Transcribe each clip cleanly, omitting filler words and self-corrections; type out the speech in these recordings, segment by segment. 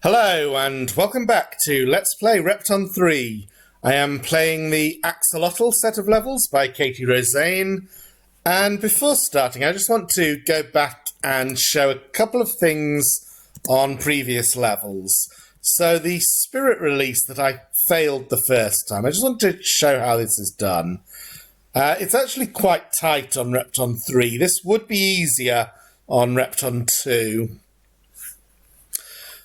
Hello and welcome back to Let's Play Repton 3. I am playing the Axolotl set of levels by Katie Roseine, and before starting I just want to go back and show a couple of things on previous levels. So the spirit release that I failed the first time, I just want to show how this is done. It's actually quite tight on Repton 3. This would be easier on Repton 2.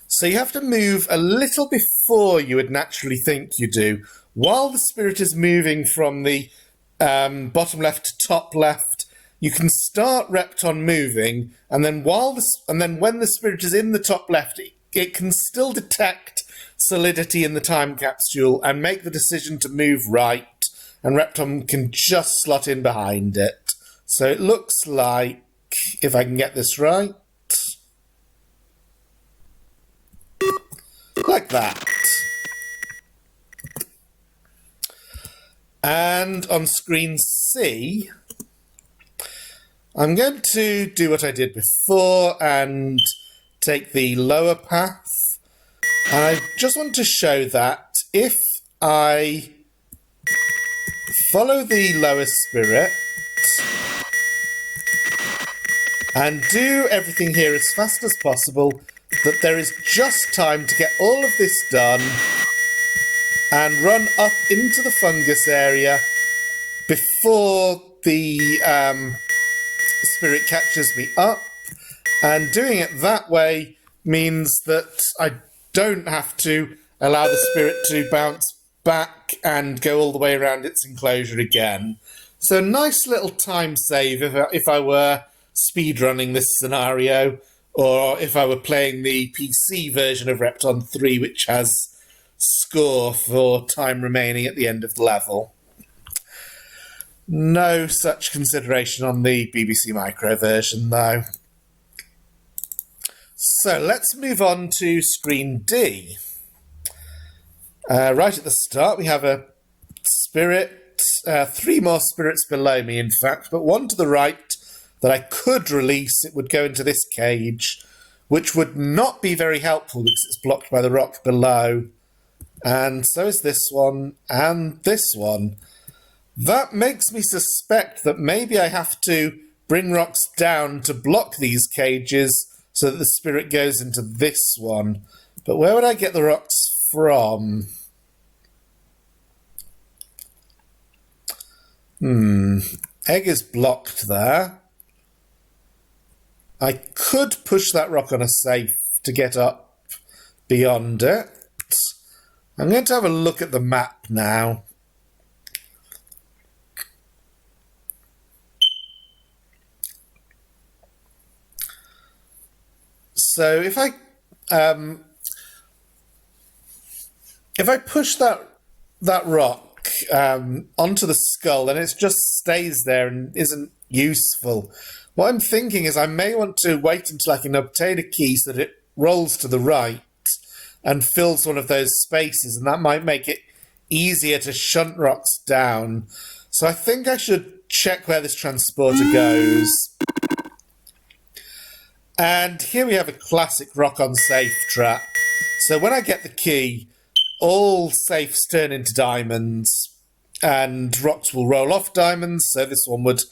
So you have to move a little before you would naturally think you do. While the spirit is moving from the bottom left to top left, you can start Repton moving, and then when the spirit is in the top left, it can still detect solidity in the time capsule and make the decision to move right, and Repton can just slot in behind it. So it looks like, if I can get this right, like that. And on screen C, I'm going to do what I did before and take the lower path. And I just want to show that if I follow the lower spirit and do everything here as fast as possible, that there is just time to get all of this done and run up into the fungus area before the spirit catches me up. And doing it that way means that I don't have to allow the spirit to bounce back and go all the way around its enclosure again. So nice little time save if I were speedrunning this scenario, or if I were playing the PC version of Repton 3, which has score for time remaining at the end of the level. No such consideration on the BBC Micro version, though. So let's move on to screen D. Right at the start, we have a spirit, 3 more spirits below me, in fact, but one to the right that I could release. It would go into this cage, which would not be very helpful because it's blocked by the rock below. And so is this one and this one. That makes me suspect that maybe I have to bring rocks down to block these cages so that the spirit goes into this one. But where would I get the rocks from? Egg is blocked there. I could push that rock on a safe to get up beyond it. I'm going to have a look at the map now. So if I push that rock onto the skull, then it just stays there and isn't useful. What I'm thinking is I may want to wait until I can obtain a key so that it rolls to the right and fills one of those spaces, and that might make it easier to shunt rocks down. So I think I should check where this transporter goes. And here we have a classic rock-on safe trap. So when I get the key, all safes turn into diamonds, and rocks will roll off diamonds, so this one would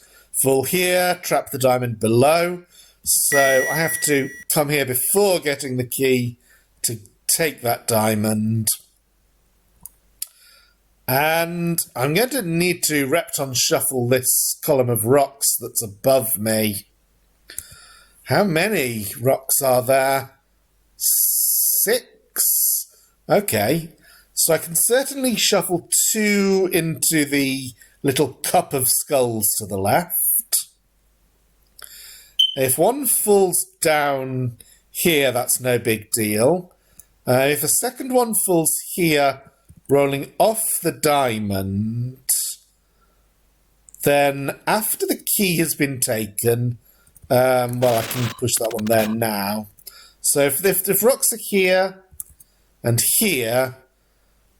fall here, trap the diamond below. So I have to come here before getting the key to take that diamond. And I'm going to need to Repton shuffle this column of rocks that's above me. How many rocks are there? 6? Okay. So I can certainly shuffle 2 into the little cup of skulls to the left. If one falls down here, that's no big deal. If a second one falls here, rolling off the diamond, then after the key has been taken, well, I can push that one there now. So if rocks are here and here,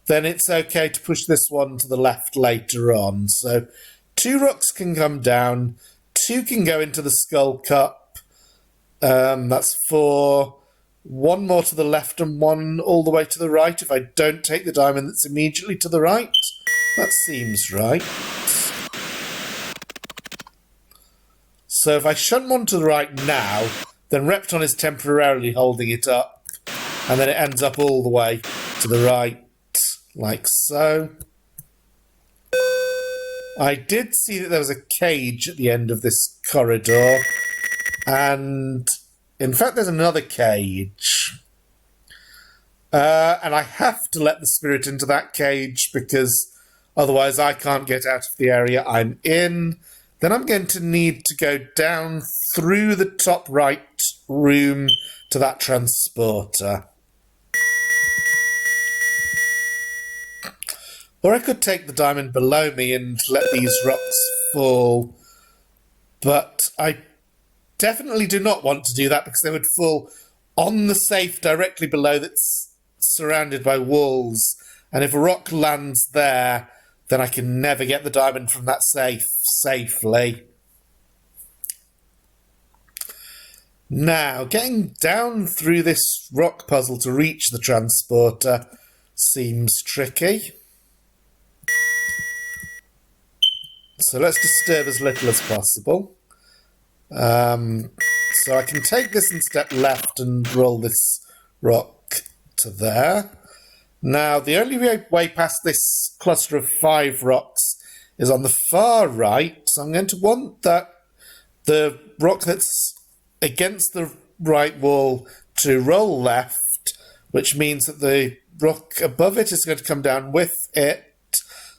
then it's okay to push this one to the left later on. So 2 rocks can come down, 2 can go into the skull cup. That's 4. one more to the left and one all the way to the right if I don't take the diamond that's immediately to the right. That seems right. So if I shunt one to the right now, then Repton is temporarily holding it up, and then it ends up all the way to the right, like so. I did see that there was a cage at the end of this corridor, and in fact there's another cage. And I have to let the spirit into that cage because otherwise I can't get out of the area I'm in. Then I'm going to need to go down through the top right room to that transporter. Or I could take the diamond below me and let these rocks fall. But I definitely do not want to do that because they would fall on the safe directly below that's surrounded by walls. And if a rock lands there, then I can never get the diamond from that safe safely. Now, getting down through this rock puzzle to reach the transporter seems tricky. So let's disturb as little as possible. So I can take this and step left and roll this rock to there. Now, the only way past this cluster of 5 rocks is on the far right. So I'm going to want the rock that's against the right wall to roll left, which means that the rock above it is going to come down with it.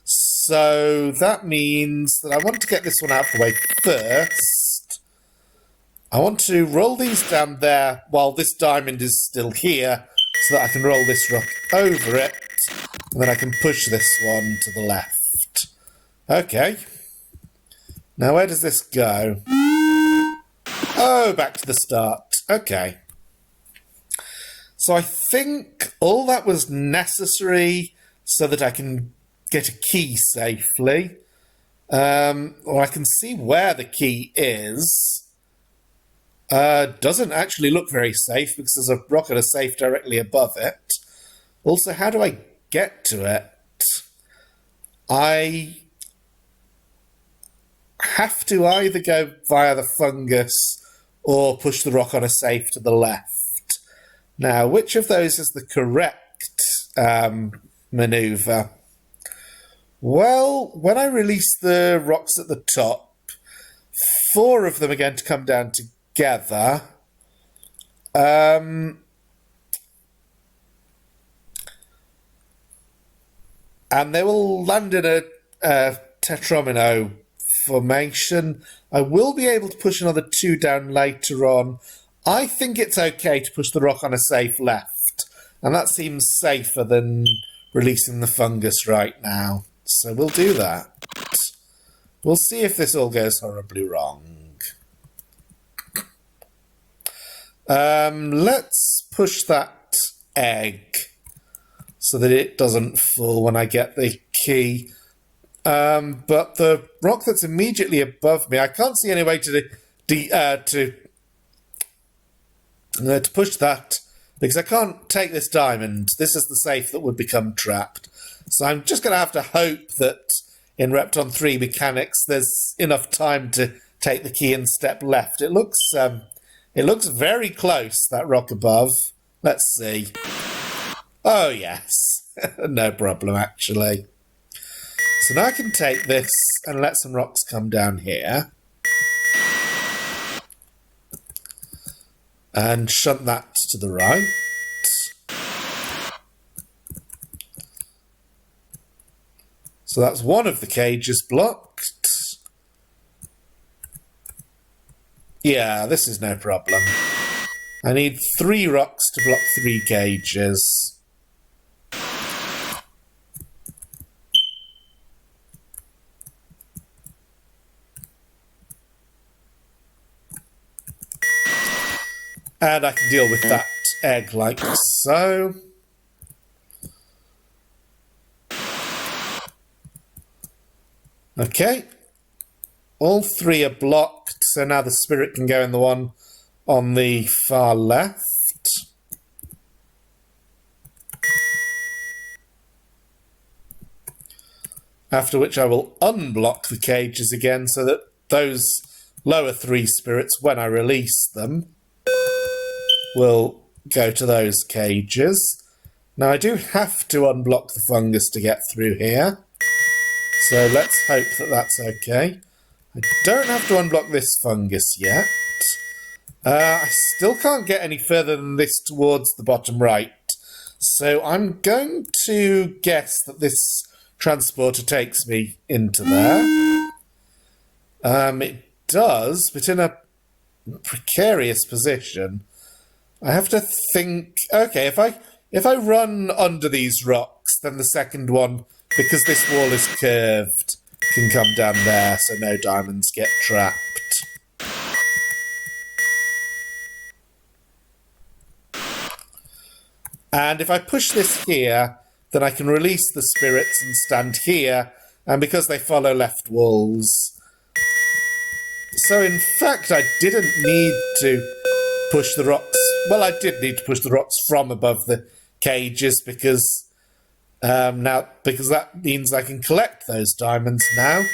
So that means that I want to get this one out of the way first. I want to roll these down there while this diamond is still here, so that I can roll this rock over it, and then I can push this one to the left. Okay. Now where does this go? Oh, back to the start. Okay. So I think all that was necessary so that I can get a key safely. Or I can see where the key is. Doesn't actually look very safe because there's a rock and a safe directly above it. Also, how do I get to it? I have to either go via the fungus or push the rock on a safe to the left. Now, which of those is the correct maneuver? Well, when I release the rocks at the top, 4 of them are going to come down together. And they will land in a tetromino formation. I will be able to push another 2 down later on. I think it's okay to push the rock on a safe left, and that seems safer than releasing the fungus right now. So we'll do that. We'll see if this all goes horribly wrong. Let's push that egg so that it doesn't fall when I get the key. But the rock that's immediately above me, I can't see any way to push that because I can't take this diamond. This is the safe that would become trapped. So I'm just going to have to hope that in Repton 3 mechanics there's enough time to take the key and step left. It looks very close, that rock above. Let's see. Oh, yes. No problem, actually. So now I can take this and let some rocks come down here. And shunt that to the right. So that's one of the cages blocked. Yeah, this is no problem. I need 3 rocks to block 3 cages. And I can deal with that egg like so. Okay. All 3 are blocked, so now the spirit can go in the one on the far left. After which I will unblock the cages again so that those lower 3 spirits, when I release them, will go to those cages. Now I do have to unblock the fungus to get through here, so let's hope that that's okay. I don't have to unblock this fungus yet. I still can't get any further than this towards the bottom right, so I'm going to guess that this transporter takes me into there. It does, but in a precarious position. I have to think. Okay, if I run under these rocks, then the second one, because this wall is curved, can come down there, so no diamonds get trapped. And if I push this here, then I can release the spirits and stand here, and because they follow left walls. So in fact, I didn't need to push the rocks. Well, I did need to push the rocks from above the cages because that means I can collect those diamonds now.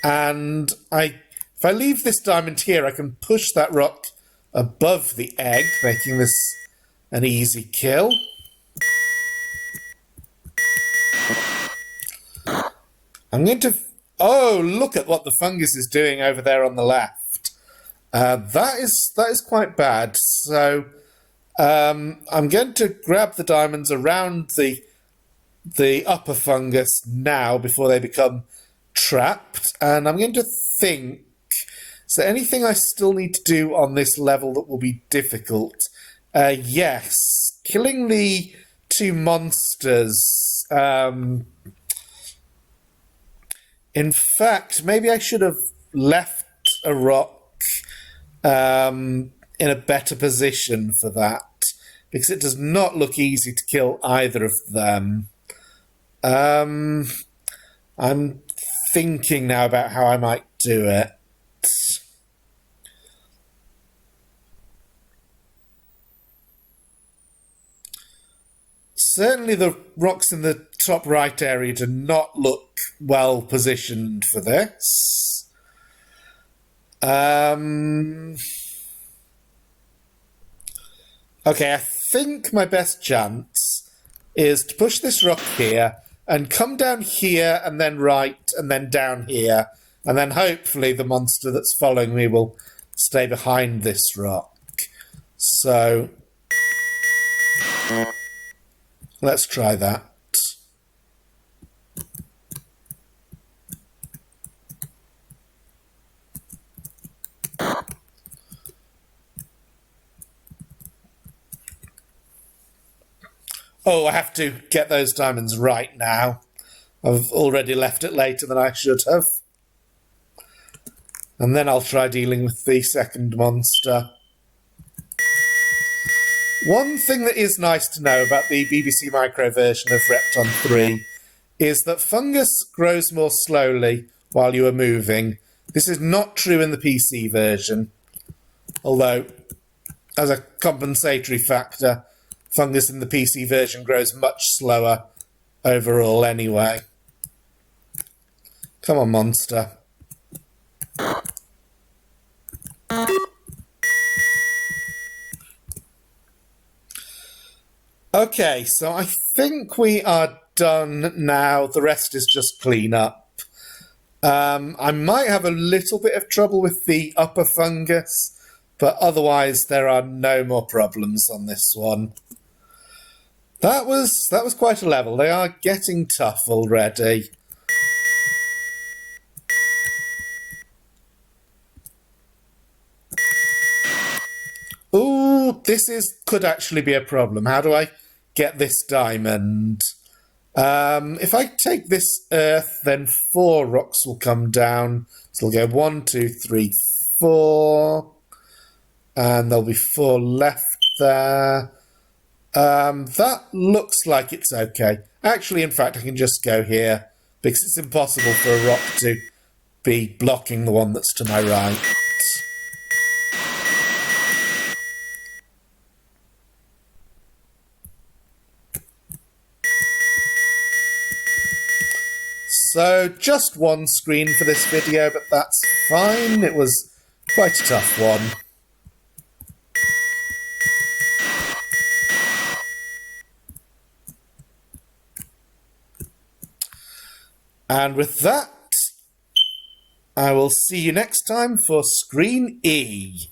And if I leave this diamond here, I can push that rock above the egg, making this an easy kill. I'm going to... Oh, look at what the fungus is doing over there on the left. That is quite bad. So I'm going to grab the diamonds around the upper fungus now before they become trapped. And I'm going to think, is there anything I still need to do on this level that will be difficult? Yes, killing the 2 monsters. In fact, maybe I should have left a rock in a better position for that, because it does not look easy to kill either of them. I'm thinking now about how I might do it. Certainly the rocks in the top right area do not look well positioned for this. Okay, I think my best chance is to push this rock here and come down here and then right and then down here, and then hopefully the monster that's following me will stay behind this rock. So let's try that. Oh, I have to get those diamonds right now. I've already left it later than I should have. And then I'll try dealing with the second monster. One thing that is nice to know about the BBC Micro version of Repton 3 is that fungus grows more slowly while you are moving. This is not true in the PC version, although as a compensatory factor, fungus in the PC version grows much slower overall anyway. Come on, monster. Okay, so I think we are done now. The rest is just clean up. I might have a little bit of trouble with the upper fungus, but otherwise there are no more problems on this one. That was quite a level. They are getting tough already. Ooh, could actually be a problem. How do I get this diamond? If I take this earth, then 4 rocks will come down. So they'll go 1, 2, 3, 4. And there'll be 4 left there. That looks like it's okay. Actually, in fact, I can just go here, because it's impossible for a rock to be blocking the one that's to my right. So just one screen for this video, but that's fine. It was quite a tough one. And with that, I will see you next time for Screen E.